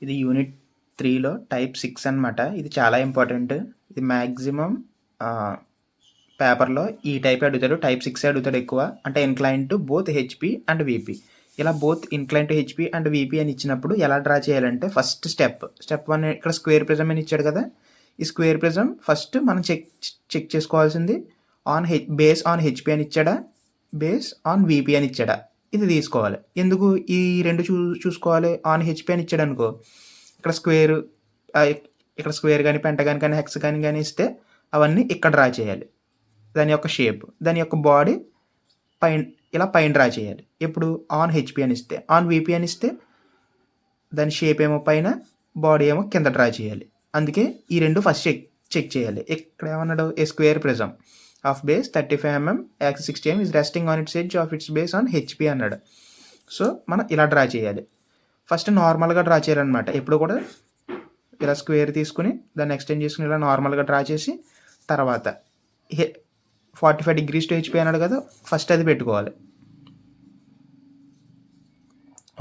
ఇది unit 3లో type 6 అనమాట. ఇది చాలా ఇంపార్టెంట్. ఇది మ్యాక్సిమం పేపర్లో ఈ టైప్ అడుగుతాడు. టైప్ 6 అడుగుతాడు ఎక్కువ. అంటే incline to both HP and VP. ఇలా both incline to HP and VP అని ఇచ్చినప్పుడు ఎలా డ్రా చేయాలంటే ఫస్ట్ స్టెప్ 1 ఇక్కడ స్క్వేర్ ప్రిజం అని ఇచ్చాడు కదా. ఈ స్క్వేర్ ప్రిజం ఫస్ట్ మనం చెక్ చేసుకోవాల్సింది బేస్ ఆన్ హెచ్పి అని ఇచ్చాడా, బేస్ ఆన్ విపి అని ఇచ్చాడా, ఇది తీసుకోవాలి. ఎందుకు ఈ రెండు చూసుకోవాలి? ఆన్ హెచ్పి అని ఇచ్చాడు అనుకో, ఇక్కడ స్క్వేర్ కానీ పెంటగాన్ కానీ హెక్సగాన్ కానీ ఇస్తే అవన్నీ ఇక్కడ డ్రా చేయాలి. దాని యొక్క షేప్, దాని యొక్క బాడీ ఇలా పైన డ్రా చేయాలి. ఇప్పుడు ఆన్ హెచ్పి అని ఇస్తే, ఆన్ విపి అని ఇస్తే దాని షేప్ ఏమో పైన, బాడీ ఏమో కింద డ్రా చేయాలి. అందుకే ఈ రెండు ఫస్ట్ చెక్ చేయాలి. ఇక్కడ ఏమన్నాడు? A square prism of base 35 mm axis 60 mm is resting on its edge of its base on HP అన్నాడు. సో మనం ఇలా డ్రా చేయాలి. ఫస్ట్ నార్మల్గా డ్రా చేయాలన్నమాట. ఎప్పుడు కూడా ఇలా స్క్వేర్ తీసుకుని దాన్ని ఎక్స్టెండ్ చేసుకుని ఇలా నార్మల్గా డ్రా చేసి తర్వాత 45 degrees టు హెచ్పి అన్నాడు కదా, ఫస్ట్ అది పెట్టుకోవాలి.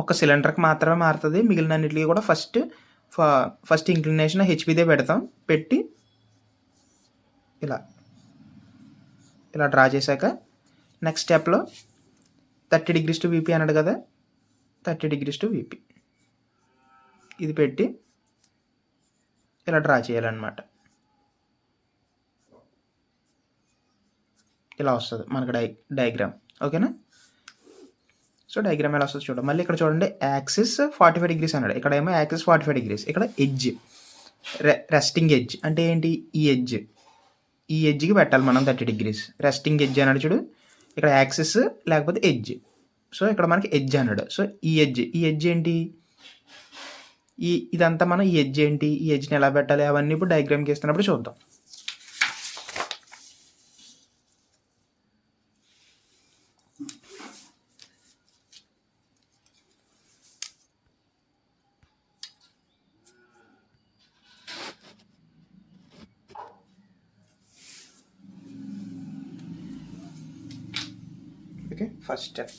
ఒక సిలిండర్కి మాత్రమే మారుతుంది, మిగిలిన అన్నిటికీ కూడా ఫస్ట్ ఇంక్లినేషన్ హెచ్పిదే పెడతాం. పెట్టి ఇలా డ్రా చేశాక నెక్స్ట్ స్టెప్లో 30 degrees టు విపి అన్నాడు కదా, 30 degrees టు విపి ఇది పెట్టి ఇలా డ్రా చేయాలన్నమాట. ఇలా వస్తుంది మనకు డయాగ్రామ్. ఓకేనా? సో డయాగ్రామ్ ఎలా వస్తుంది చూడండి. మళ్ళీ ఇక్కడ చూడండి, యాక్సిస్ 45 degrees అన్నాడు. ఇక్కడ ఏమో యాక్సిస్ 45 degrees. ఇక్కడ ఎడ్జ్, రెస్టింగ్ ఎడ్జ్ అంటే ఏంటి? ఈ ఎడ్జ్కి పెట్టాలి మనం 30 degrees. రెస్టింగ్ ఎడ్జ్ అన్నాడు చూడు, ఇక్కడ యాక్సిస్ లేకపోతే ఎడ్జ్. సో ఇక్కడ మనకి ఎడ్జ్ అన్నాడు. సో ఈ ఎడ్జ్ ఏంటి? ఇదంతా మనం ఈ ఎడ్జ్ ఏంటి, ఈ ఎడ్జ్ని ఎలా పెట్టాలి అవన్నీ ఇప్పుడు డయాగ్రామ్కి ఇస్తున్నప్పుడు చూద్దాం. ఓకే, ఫస్ట్ స్టెప్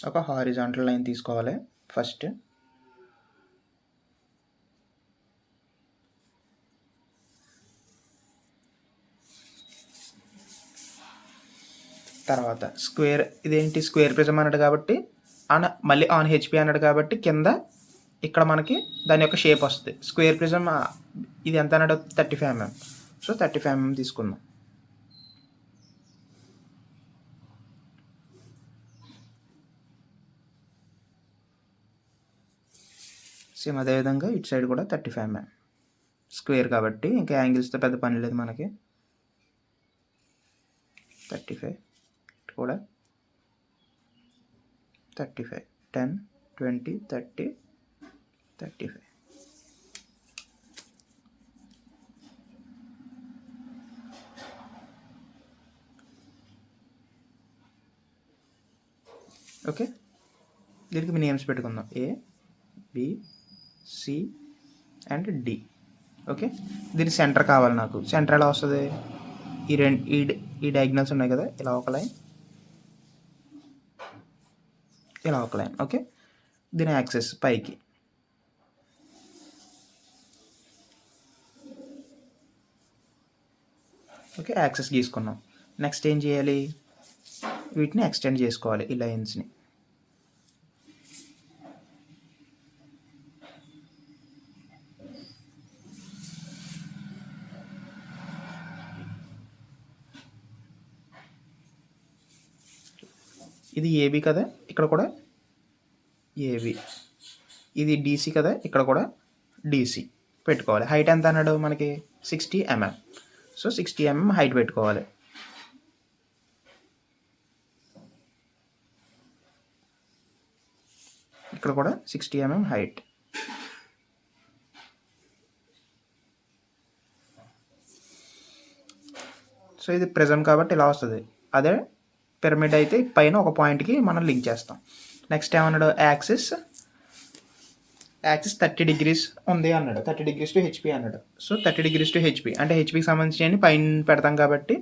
ఒక హారిజాంటల్ లైన్ తీసుకోవాలి. ఫస్ట్ తర్వాత స్క్వేర్, ఇదేంటి స్క్వేర్ ప్రిజం అన్నాడు కాబట్టి మళ్ళీ ఆన్ హెచ్పి అన్నాడు కాబట్టి కింద ఇక్కడ మనకి దాని యొక్క షేప్ వస్తుంది. స్క్వేర్ ప్రిజం ఇది ఎంత అన్నాడు? 35 mm. సో 35 mm తీసుకుందాం. సేమ్ అదేవిధంగా ఇటు సైడ్ కూడా 35 mm. స్క్వేర్ కాబట్టి ఇంకా యాంగిల్స్తో పెద్ద పని లేదు మనకి. 35 కూడా 35, 10, 20, 30, 35. ఓకే, దీనికి మీ నేమ్స్ పెట్టుకుందాం. A, B, C and D. Okay, దీని సెంటర్ కావాలి నాకు. సెంటర్ ఎలా వస్తుంది? ఈ డయాగ్నల్స్ ఉన్నాయి కదా, ఇలా ఒక లైన్, ఇలా ఒక లైన్. ఓకే, దీని యాక్సెస్ పైకి. ఓకే, యాక్సెస్ గీసుకున్నాం. నెక్స్ట్ ఏం చేయాలి? వీటిని ఎక్స్టెండ్ చేసుకోవాలి, ఈ లైన్స్ని. ఇది ఏబి కదా, ఇక్కడ కూడా ఏబి. ఇది డీసీ కదా, ఇక్కడ కూడా డీసీ పెట్టుకోవాలి. హైట్ ఎంత అన్నాడు మనకి? 60 mm. సో 60 mm హైట్ పెట్టుకోవాలి. ఇక్కడ కూడా 60 mm హైట్. సో ఇది ప్రిజం కాబట్టి ఇలా వస్తుంది. అదే పిరమిడ్ అయితే పైన ఒక పాయింట్కి మనం లింక్ చేస్తాం. నెక్స్ట్ ఏమన్నాడు? యాక్సిస్ 30 degrees ఉంది అన్నాడు. 30 degrees టు హెచ్పి అన్నాడు. సో 30 degrees టు హెచ్పి అంటే హెచ్పికి సంబంధించి పైన పెడతాం కాబట్టి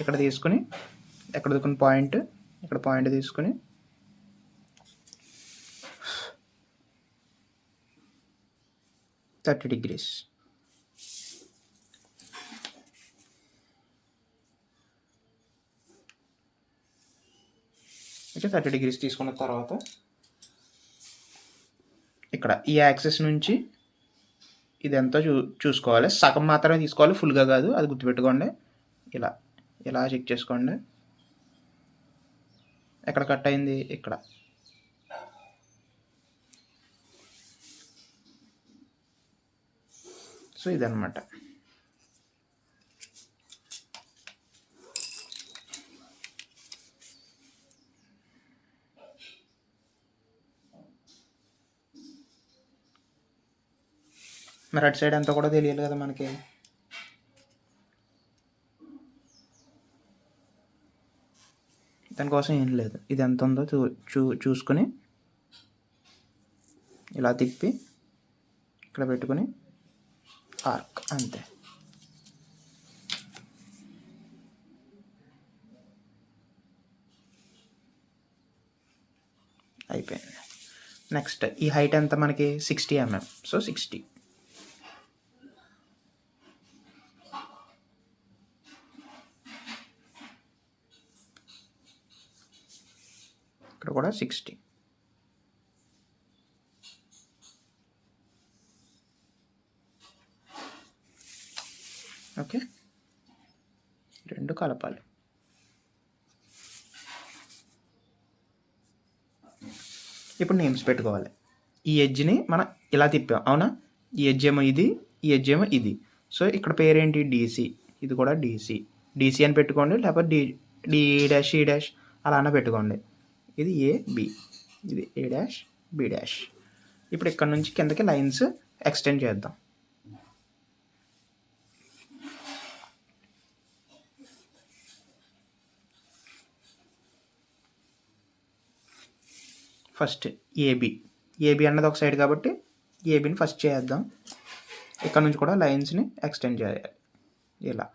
ఇక్కడ తీసుకుని పాయింట్ ఇక్కడ పాయింట్ తీసుకుని $30. ఓకే, 30° తీసుకున్న తర్వాత ఇక్కడ ఈ యాక్సెస్ నుంచి ఇది ఎంతో చూసుకోవాలి. సగం మాత్రమే తీసుకోవాలి, ఫుల్గా కాదు, అది గుర్తుపెట్టుకోండి. ఇలా చెక్ చేసుకోండి. ఎక్కడ కట్ అయింది? ఇక్కడ. సో ఇదన్నమాట. మరి అటు సైడ్ అంతా కూడా తెలియాలి కదా మనకి. దానికోసం ఏం లేదు, ఇది ఎంత ఉందో చూసుకుని ఇలా తిప్పి ఇక్కడ పెట్టుకుని ఆర్క్, అంతే. అయిపోయింది. నెక్స్ట్ ఈ హైట్ ఎంత మనకి? 60 mm. సో 60. ఇక్కడ కూడా 60. ఓకే, రెండు కలపాలి. ఇప్పుడు నేమ్స్ పెట్టుకోవాలి. ఈ ఎడ్జ్ని మనం ఇలా తిప్పాం, అవునా? ఈ ఎడ్జ్ ఏమో ఇది, ఈ ఎడ్జ్ ఏమో ఇది. సో ఇక్కడ పేరేంటి? DC. ఇది కూడా DC అని పెట్టుకోండి, లేకపోతే D E' E' అలా అన్న పెట్టుకోండి. ఇది A B, ఇది A' B'. ఇప్పుడు ఇక్కడ నుంచి కిందకి లైన్స్ ఎక్స్టెండ్ చేద్దాం. ఫస్ట్ AB అన్నది ఒక సైడ్ కాబట్టి ఏబిని ఫస్ట్ చేద్దాం. ఇక్కడ నుంచి కూడా లైన్స్ని ఎక్స్టెండ్ చేయాలి. ఇలా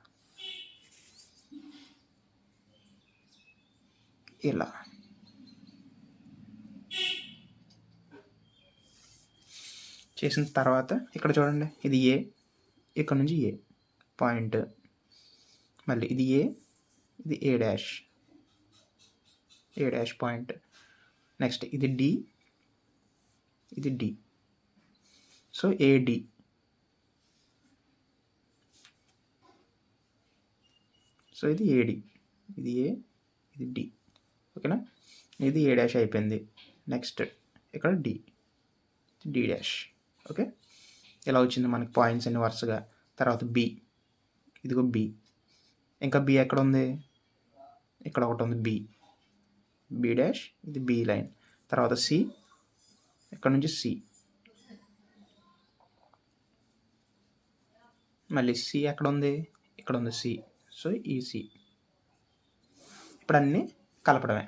చేసిన తర్వాత ఇక్కడ చూడండి, ఇది A, ఇక్కడ నుంచి A పాయింట్, మళ్ళీ ఇది A, ఇది A' పాయింట్. నెక్స్ట్ ఇది D, ఇది D. So AD. సో ఇది AD, ఇది A, ఇది D. ఓకేనా? ఇది A' అయిపోయింది. నెక్స్ట్ ఇక్కడ D'. ఓకే, ఇలా వచ్చింది మనకి పాయింట్స్ అన్ని వరుసగా. తర్వాత B, ఇదిగో B. ఇంకా B ఎక్కడ ఉంది? ఇక్కడ ఒకటి ఉంది B', ఇది B లైన్. తర్వాత C, ఇక్కడ నుంచి C, మళ్ళీ C ఎక్కడ ఉంది? ఇక్కడ ఉంది C. సో ఈ C. ఇప్పుడు అన్నీ కలపడమే.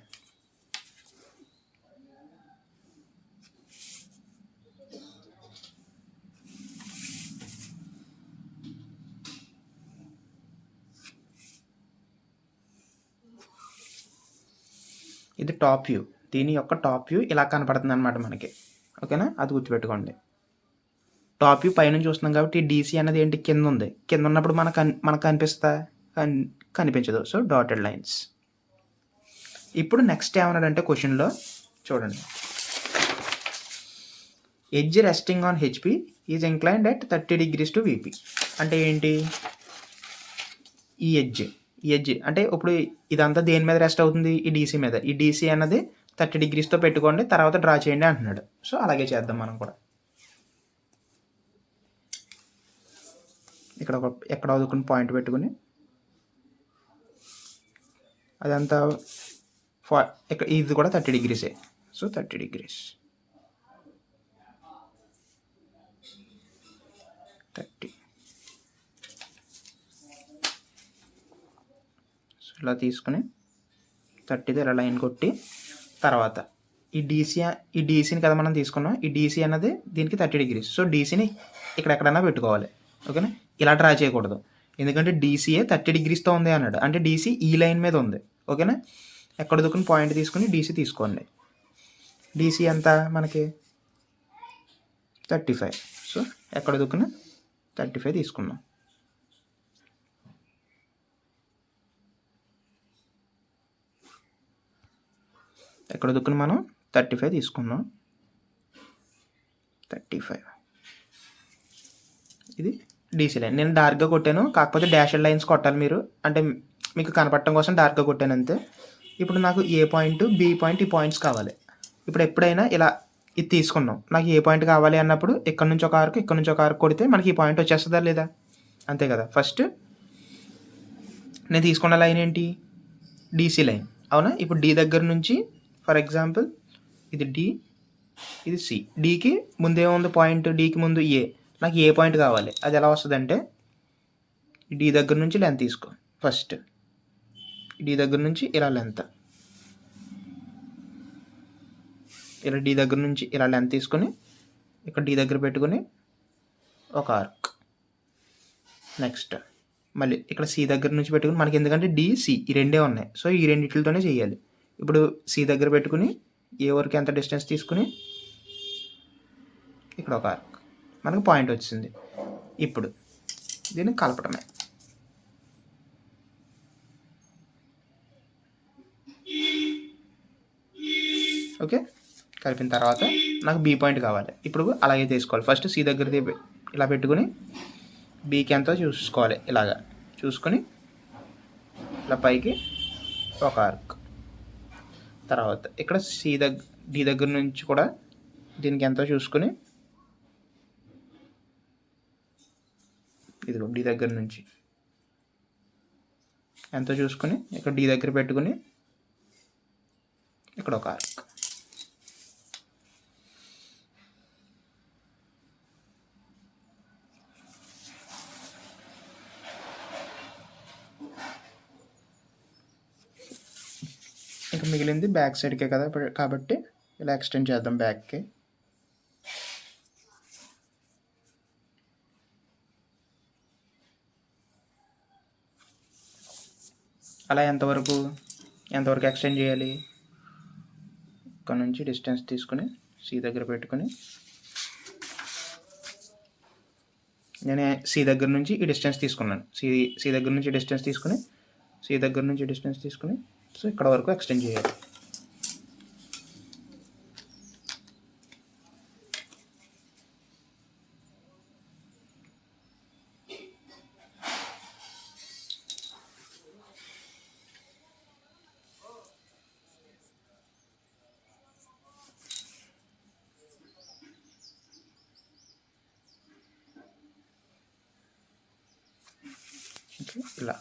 ఇది టాప్ వ్యూ. దీని యొక్క టాప్ వ్యూ ఇలా కనపడుతుంది అనమాట మనకి. ఓకేనా? అది గుర్తుపెట్టుకోండి. టాప్ వ్యూ పైన చూస్తున్నాం కాబట్టి DC అనేది ఏంటి? కింద ఉంది. కింద ఉన్నప్పుడు మనకు కనిపించదు. So dotted lines. ఇప్పుడు నెక్స్ట్ ఏమన్నాడంటే క్వశ్చన్లో చూడండి, edge resting on HP is inclined at 30° to VP. అంటే ఏంటి? ఈ ఎడ్జ్ అంటే ఇప్పుడు ఇదంతా దేని మీద రెస్ట్ అవుతుంది? ఈ DC మీద. ఈ DC అన్నది 30°తో పెట్టుకోండి, తర్వాత డ్రా చేయండి అంటున్నాడు. సో అలాగే చేద్దాం మనం కూడా. ఇక్కడ ఎక్కడ వదుకుని పాయింట్ పెట్టుకుని అదంతా ఇది కూడా 30°. సో 30°. 30. సో ఇలా తీసుకుని 30తో ఇలా లైన్ కొట్టి, తర్వాత ఈ DCని కదా మనం తీసుకున్నాం. ఈ DC అన్నది దీనికి 30°. సో DCని ఇక్కడ ఎక్కడైనా పెట్టుకోవాలి. ఓకేనా? ఇలా డ్రా చేయకూడదు, ఎందుకంటే DCA 30°తో ఉంది అన్నాడు. అంటే DC ఈ లైన్ మీద ఉంది. ఓకేనా? ఎక్కడ దుక్కుని పాయింట్ తీసుకుని డీసీ తీసుకోండి. డీసీ ఎంత మనకి 35. సో ఎక్కడ దుక్కున 35 తీసుకున్నాం. ఎక్కడ దుక్కున మనం 35 తీసుకున్నాం. 35 ఇది డీసీ లైన్. నేను డార్క్గా కొట్టాను, కాకపోతే డాషెడ్ లైన్స్ కొట్టాలి మీరు, అంటే మీకు కనపడటం కోసం డార్క్గా కొట్టాను అంతే. ఇప్పుడు నాకు ఏ పాయింట్, బి పాయింట్, ఈ పాయింట్స్ కావాలి. ఇప్పుడు ఎప్పుడైనా ఇలా ఇది తీసుకున్నాం, నాకు ఏ పాయింట్ కావాలి అన్నప్పుడు ఇక్కడ నుంచి ఒక ఆర్క్, ఇక్కడ నుంచి ఒక ఆర్క్ కొడితే మనకి ఈ పాయింట్ వచ్చేస్తుందా లేదా? అంతే కదా. ఫస్ట్ నేను తీసుకున్న లైన్ ఏంటి? డీసీ లైన్, అవునా? ఇప్పుడు డి దగ్గర నుంచి, ఫర్ ఎగ్జాంపుల్ ఇది డి, ఇది సి. డీకి ముందేముంది పాయింట్? డీకి ముందు ఏ. నాకు ఏ పాయింట్ కావాలి, అది ఎలా వస్తుందంటే డి దగ్గర నుంచి లెంత్ తీసుకో. ఫస్ట్ డి దగ్గర నుంచి ఇలా లెంత్, ఇలా డి దగ్గర నుంచి ఇలా లెంత్ తీసుకొని ఇక్కడ డి దగ్గర పెట్టుకొని ఒక ఆర్క్. నెక్స్ట్ మళ్ళీ ఇక్కడ సి దగ్గర నుంచి పెట్టుకుని, మనకి ఎందుకంటే డి, సి ఈ రెండే ఉన్నాయి, సో ఈ రెండిట్లతోనే చేయాలి. ఇప్పుడు సి దగ్గర పెట్టుకుని ఏ వరకు ఎంత డిస్టెన్స్ తీసుకుని ఇక్కడ ఒక ఆర్క్, మనకు పాయింట్ వచ్చింది. ఇప్పుడు దీన్ని కలపడమే. ఓకే, కలిపిన తర్వాత నాకు బి పాయింట్ కావాలి. ఇప్పుడు అలాగే తీసుకోవాలి. ఫస్ట్ సి దగ్గర ఇలా పెట్టుకుని బీకి ఎంతో చూసుకోవాలి. ఇలాగా చూసుకొని ఇలా పైకి ఒక ఆర్క్. తర్వాత ఇక్కడ సి దగ్గర, డి దగ్గర నుంచి కూడా దీనికి ఎంతో చూసుకొని, ఇదిగో డి దగ్గర నుంచి ఎంతో చూసుకొని ఇక్కడ డి దగ్గర పెట్టుకుని ఇక్కడ ఒక ఆర్క్. ఇంకా మిగిలింది బ్యాక్ సైడ్కే కదా, కాబట్టి ఇలా ఎక్స్టెండ్ చేద్దాం బ్యాక్కి. అలా ఎంతవరకు ఎక్స్టెండ్ చేయాలి? ఇక్కడ నుంచి డిస్టెన్స్ తీసుకుని సి దగ్గర పెట్టుకుని, నేను సి దగ్గర నుంచి ఈ డిస్టెన్స్ తీసుకున్నాను. సి దగ్గర నుంచి డిస్టెన్స్ తీసుకుని సో ఇక్కడ వరకు ఎక్స్టెండ్ చేయాలి. ఇలా.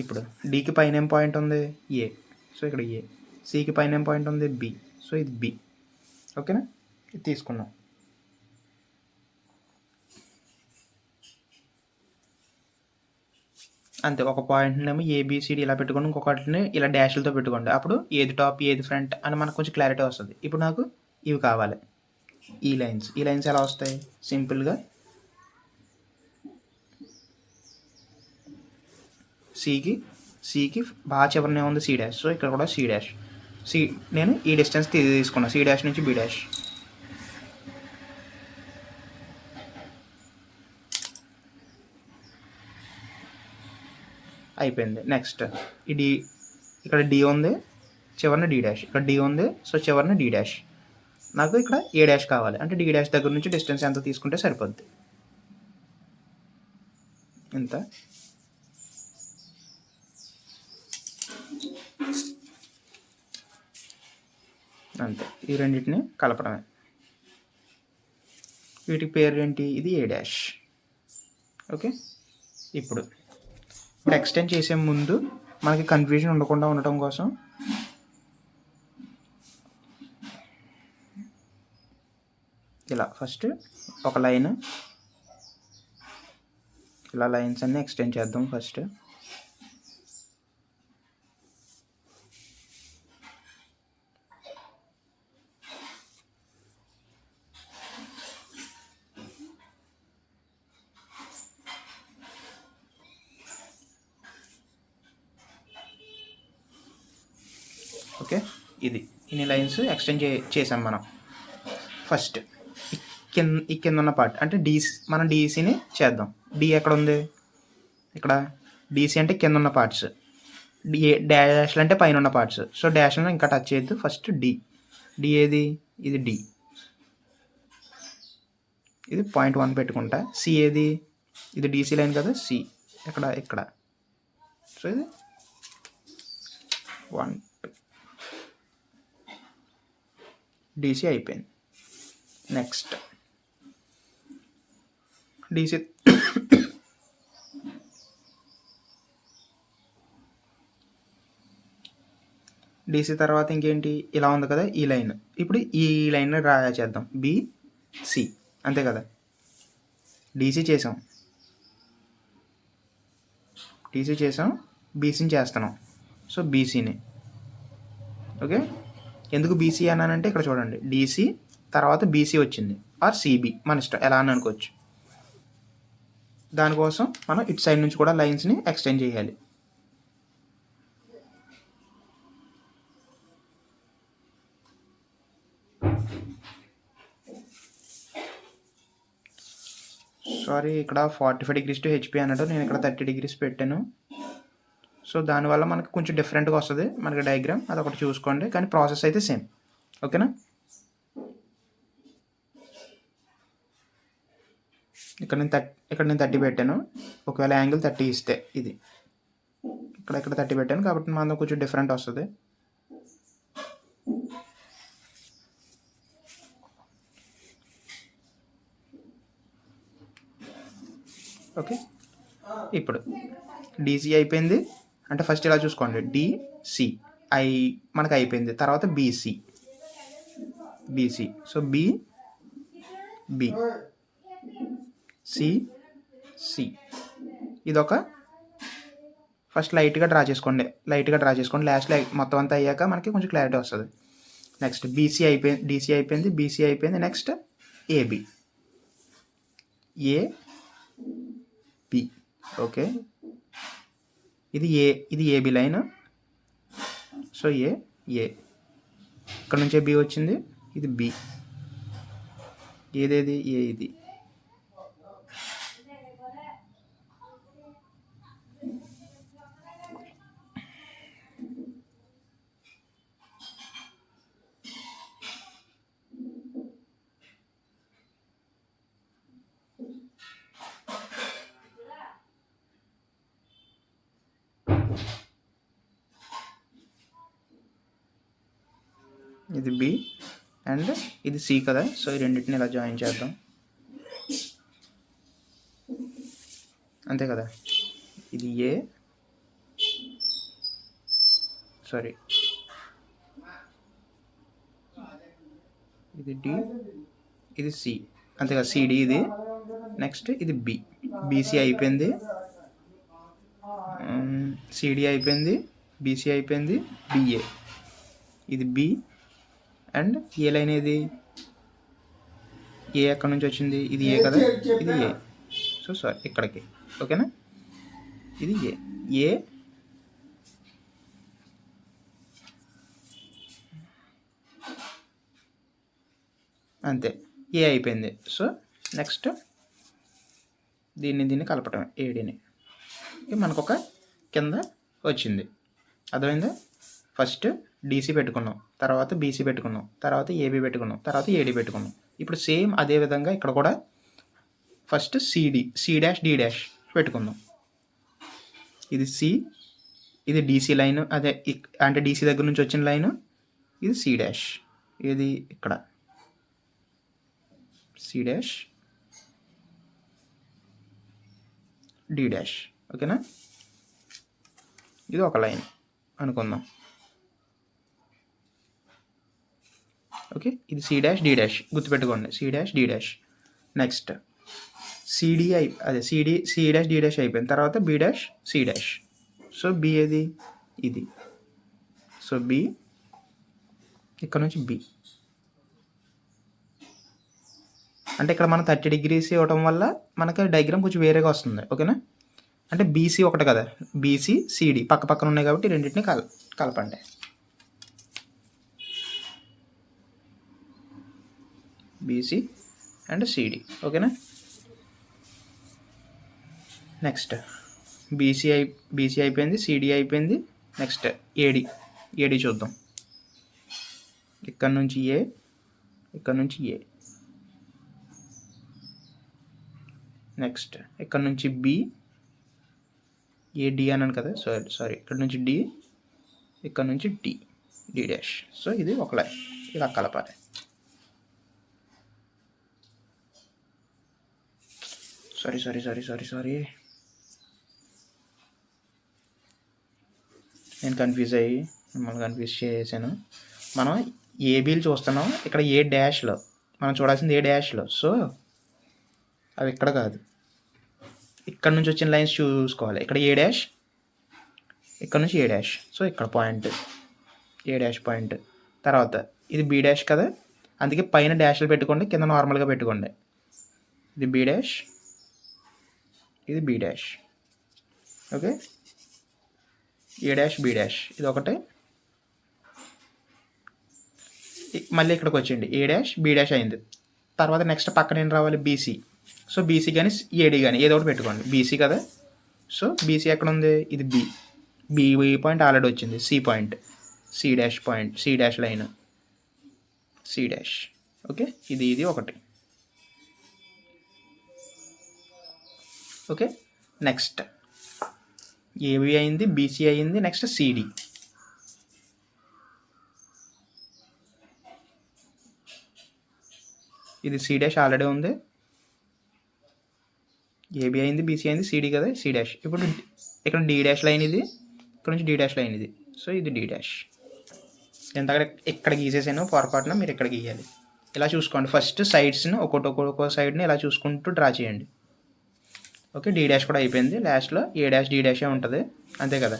ఇప్పుడు డికి పైన ఏం పాయింట్ ఉంది? ఏ. సో ఇక్కడ ఏ. సికి పైన ఏం పాయింట్ ఉంది? బి. సో ఇది బి. ఓకేనా, ఇది తీసుకున్నాం. అంతే. ఒక పాయింట్నేమో ఏబిసిడి ఇలా పెట్టుకోండి, ఇంకొకటిని ఇలా డాష్లతో పెట్టుకోండి. అప్పుడు ఏది టాప్ ఏది ఫ్రంట్ అని మనకు కొంచెం క్లారిటీ వస్తుంది. ఇప్పుడు నాకు ఇవి కావాలి, ఈ లైన్స్ ఎలా వస్తాయి? సింపుల్గా సికి బాగా చివరినే ఉంది సి డాష్. సో ఇక్కడ కూడా సి డాష్. నేను ఈ డిస్టెన్స్ తీసుకున్నా, సి డాష్ నుంచి బి డాష్. అయిపోయింది. నెక్స్ట్ ఇది ఇక్కడ డి ఉంది, చివరిన డి డాష్. ఇక్కడ డి ఉంది, సో చివరిన డి డాష్. నాకు ఇక్కడ ఏ డాష్ కావాలి, అంటే డి డాష్ దగ్గర నుంచి డిస్టెన్స్ ఎంత తీసుకుంటే సరిపోద్ది. ఇంత. అంతే, ఈ రెండింటిని కలపడమే. వీటికి పేరు ఏంటి? ఇది ఏ డాష్. ఓకే, ఇప్పుడు ఎక్స్టెండ్ చేసే ముందు మనకి కన్ఫ్యూజన్ ఉండకుండా ఉండటం కోసం ఇలా ఫస్ట్ ఒక లైన్, ఇలా లైన్స్ అన్నీ ఎక్స్టెండ్ చేద్దాం ఫస్ట్. ఓకే, ఇది ఇన్ని లైన్స్ ఎక్స్టెండ్ చేసాం మనం. ఫస్ట్ ఈ కింద ఉన్న పార్ట్ అంటే డీసీ, మనం డీసీని చేద్దాం. డి ఎక్కడ ఉంది? ఇక్కడ. డీసీ అంటే కింద ఉన్న పార్ట్స్, డాష్లు అంటే పైన ఉన్న పార్ట్స్. సో డాష్లను ఇంకా టచ్ చేయొద్దు. First D. డి ఏది? ఇది డి. ఇది 0.1 పెట్టుకుంటా. సి ఏది? ఇది డీసీ లైన్ కదా, సి ఇక్కడ ఇక్కడ. సో ఇది 1 2 డీసీ అయిపోయింది. నెక్స్ట్ డీసీ డీసీ తర్వాత ఇంకేంటి? ఇలా ఉంది కదా ఈ లైన్. ఇప్పుడు ఈ లైన్ డ్రా చేద్దాం. బిసి అంతే కదా. డీసీ చేసాం, బీసీని చేస్తున్నాం. సో బీసీని. ఓకే, ఎందుకు బీసీ అన్నానంటే ఇక్కడ చూడండి, డీసీ తర్వాత బీసీ వచ్చింది, ఆర్ సిబి మన ఇష్టం ఎలా అని అనుకోవచ్చు. దానికోసం మనం ఇటు సైడ్ నుంచి కూడా లైన్స్ని ఎక్స్టెండ్ చేయాలి. సారీ, ఇక్కడ 45 degrees టు హెచ్పి అన్నట్టు నేను ఇక్కడ 30 degrees పెట్టాను. సో దానివల్ల మనకు కొంచెం డిఫరెంట్గా వస్తుంది మనకి డయాగ్రామ్, అదొకటి చూసుకోండి. కానీ ప్రాసెస్ అయితే సేమ్. ఓకేనా? ఇక్కడ నేను 30 పెట్టాను. ఒకవేళ యాంగిల్ 30 ఇస్తే ఇది ఇక్కడ 30 పెట్టాను కాబట్టి మనం కొంచెం డిఫరెంట్ వస్తుంది. ఓకే, ఇప్పుడు డీసీ అయిపోయింది. అంటే ఫస్ట్ ఇలా చూసుకోండి, డిసి మనకు అయిపోయింది. తర్వాత బీసీ. సో బి సి ఇదొక ఫస్ట్ లైట్గా డ్రా చేసుకోండి. లాస్ట్ మొత్తం అంతా అయ్యాక మనకి కొంచెం క్లారిటీ వస్తుంది. నెక్స్ట్ డీసీ అయిపోయింది. బీసీ అయిపోయింది. Next AB. బి. ఓకే, ఇది ఏబి లైన్. సో ఏ ఇక్కడ నుంచే బి వచ్చింది. ఇది బి. ఏదేది? ఏ ఇది. ఇది బి అండ్ ఇది సి కదా. సో ఈ రెండింటిని ఇలా జాయిన్ చేద్దాం. అంతే కదా. ఇది ఏ, సారీ ఇది డి, ఇది సి. అంతే కదా, సిడి ఇది. నెక్స్ట్ ఇది బి. బీసీ అయిపోయింది, సిడి అయిపోయింది, బీసీ అయిపోయింది, బిఏ. ఇది బి అండ్ ఏ లైన్ ఏది? ఏ ఎక్కడి నుంచి వచ్చింది? ఇది ఏ కదా, ఇది ఏ. సో సారీ ఇక్కడికి. ఓకేనా, ఇది ఏ అంతే, ఏ అయిపోయింది. సో నెక్స్ట్ దీన్ని కలపటమే, ఏడిని. మనకు ఒక కింద వచ్చింది. అర్థమైందా? ఫస్ట్ డీసీ పెట్టుకున్నాం, తర్వాత బీసీ పెట్టుకున్నాం, తర్వాత ఏబీ పెట్టుకున్నాం, తర్వాత ఏడీ పెట్టుకున్నాం. ఇప్పుడు సేమ్ అదే విధంగా ఇక్కడ కూడా first C dash D dash పెట్టుకుందాం. ఇది సి, ఇది డీసీ లైన్, అదే అంటే డీసీ దగ్గర నుంచి వచ్చిన లైన్. ఇది సి డాష్, ఇది ఇక్కడ సి డాష్ డి డాష్. ఓకేనా, ఇది ఒక లైన్ అనుకుందాం. ఓకే, ఇది సి డాష్ డి డాష్ గుర్తుపెట్టుకోండి, C dash D dash. Next CD అదే సి డాష్ డి డాష్ అయిపోయింది. తర్వాత B dash C dash. So B ఏది? ఇది. సో బి ఇక్కడ నుంచి బి. అంటే ఇక్కడ మనం 30 degrees ఇవ్వటం వల్ల మనకి డయాగ్రామ్ కొంచెం వేరేగా వస్తుంది. ఓకేనా, అంటే బీసీ ఒకటి కదా, బీసీ సిడి పక్క పక్కన ఉన్నాయి కాబట్టి రెండింటిని కలపండి. BC and CD. ఓకేనా. నెక్స్ట్ బీసీ అయిపోయింది, సిడి అయిపోయింది. నెక్స్ట్ ఏడి చూద్దాం. ఇక్కడ నుంచి ఏ, ఇక్కడ నుంచి ఏ. నెక్స్ట్ ఇక్కడ నుంచి బి, ఏడి అన్నాను కదా, సారీ ఇక్కడ నుంచి డి, ఇక్కడ నుంచి డి డాష్. సో ఇది ఒక లైన్, ఇలా కలపాలి. సారీ నేను కన్ఫ్యూజ్ అయ్యి మిమ్మల్ని కన్ఫ్యూజ్ చేసాను. మనం ఏబీలు చూస్తున్నాం, ఇక్కడ ఏ డాష్లో మనం చూడాల్సింది ఏ డాష్లో. సో అవి ఇక్కడ కాదు, ఇక్కడ నుంచి వచ్చిన లైన్స్ చూసుకోవాలి. ఇక్కడ ఏ డాష్, ఇక్కడ నుంచి ఏ డాష్. సో ఇక్కడ పాయింట్, ఏ డాష్ పాయింట్. తర్వాత ఇది బి డాష్ కదా, అందుకే పైన డాష్లు పెట్టుకోండి, కింద నార్మల్గా పెట్టుకోండి. ఇది బి డాష్, ఇది బి డాష్. ఓకే, ఏ డాష్ బి డాష్, ఇది ఒకటే. మళ్ళీ ఇక్కడికి వచ్చింది ఏ డాష్ బి డాష్ అయింది. తర్వాత నెక్స్ట్ పక్కన ఏం రావాలి, బీసీ. సో బీసీ కానీ ఏడీ కానీ ఏదో ఒకటి పెట్టుకోండి. బీసీ కదా, సో బీసీ ఎక్కడ ఉంది, ఇది బి పాయింట్ ఆల్రెడీ వచ్చింది. C point, C dash point, C dash line, C dash. Okay, ఇది ఒకటి. ఓకే, నెక్స్ట్ ఏబి అయింది, బీసీ అయింది. Next CD. ఇది సి డాష్ ఆల్రెడీ ఉంది. ఏబి అయింది, బీసీ అయింది, సిడి కదా, సి డాష్. ఇప్పుడు ఇక్కడ డి డాష్ లైన్ ఇది, ఇక్కడ నుంచి డి డాష్ లైన్ ఇది. సో ఇది డి డాష్. ఎంత ఇక్కడ గీసేసాను పొరపాటున, మీరు ఇక్కడ గీయాలి. ఇలా చూసుకోండి. ఫస్ట్ సైడ్స్ని ఒక్కొక్క సైడ్ని ఇలా చూసుకుంటూ డ్రా చేయండి. ఓకే, డి డాష్ కూడా అయిపోయింది. లాస్ట్లో ఏ డాష్ డి డాషే ఉంటుంది, అంతే కదా.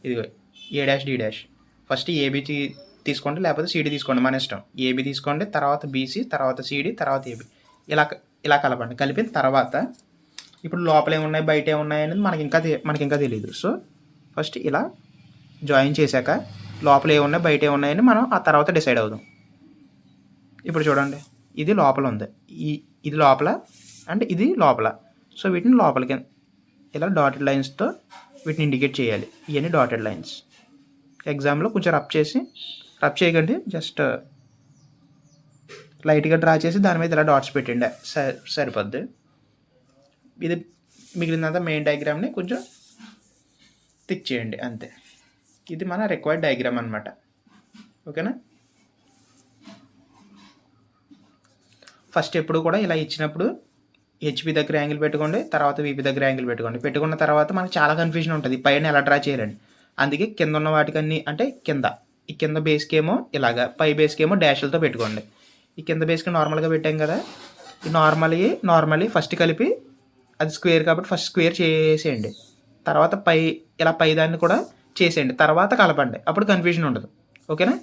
ఇదిగో A dash D dash. First AB తీసుకోండి, లేకపోతే సిడి తీసుకోండి, మన ఇష్టం. ఏబి తీసుకోండి, తర్వాత బీసీ, తర్వాత సిడి, తర్వాత ఏబి. ఇలా కలపండి. కలిపిన తర్వాత ఇప్పుడు లోపల ఏమున్నాయి, బయట ఏమున్నాయి అనేది మనకి ఇంకా తెలియదు. సో ఫస్ట్ ఇలా జాయిన్ చేశాక లోపల ఏమున్నాయి, బయట ఏమున్నాయని మనం ఆ తర్వాత డిసైడ్ అవుదాం. ఇప్పుడు చూడండి, ఇది లోపల ఉంది, ఇది లోపల అంటే ఇది లోపల. సో వీటిని లోపలికి ఇలా డాటెడ్ లైన్స్తో వీటిని ఇండికేట్ చేయాలి. ఇవన్నీ డాటెడ్ లైన్స్. ఎగ్జామ్లో కొంచెం రబ్ చేయకండి, జస్ట్ లైట్గా డ్రా చేసి దాని మీద ఇలా డాట్స్ పెట్టండి, సరిపోద్ది. ఇది మిగిలినంత మెయిన్ డయాగ్రామ్ని కొంచెం టిక్ చేయండి, అంతే. ఇది మన రిక్వైర్డ్ డయాగ్రామ్ అనమాట. ఓకేనా. ఫస్ట్ ఎప్పుడు కూడా ఇలా ఇచ్చినప్పుడు హెచ్పి దగ్గర యాంగిల్ పెట్టుకోండి, తర్వాత వీపీ దగ్గర యాంగిల్ పెట్టుకున్న తర్వాత మనకు చాలా కన్ఫ్యూజన్ ఉంటుంది, పైన ఎలా డ్రా చేయాలని. అందుకే కింద ఉన్న వాటికన్నీ అంటే ఈ కింద బేస్కి ఏమో ఇలాగా, పై బేస్కి ఏమో డాష్లతో పెట్టుకోండి. ఈ కింద బేస్కి నార్మల్గా పెట్టాం కదా, ఈ నార్మలీ ఫస్ట్ కలిపి, అది స్క్వేర్ కాబట్టి ఫస్ట్ స్క్వేర్ చేసేయండి. తర్వాత పై దాన్ని కూడా చేసేయండి, తర్వాత కలపండి, అప్పుడు కన్ఫ్యూజన్ ఉండదు. ఓకేనా.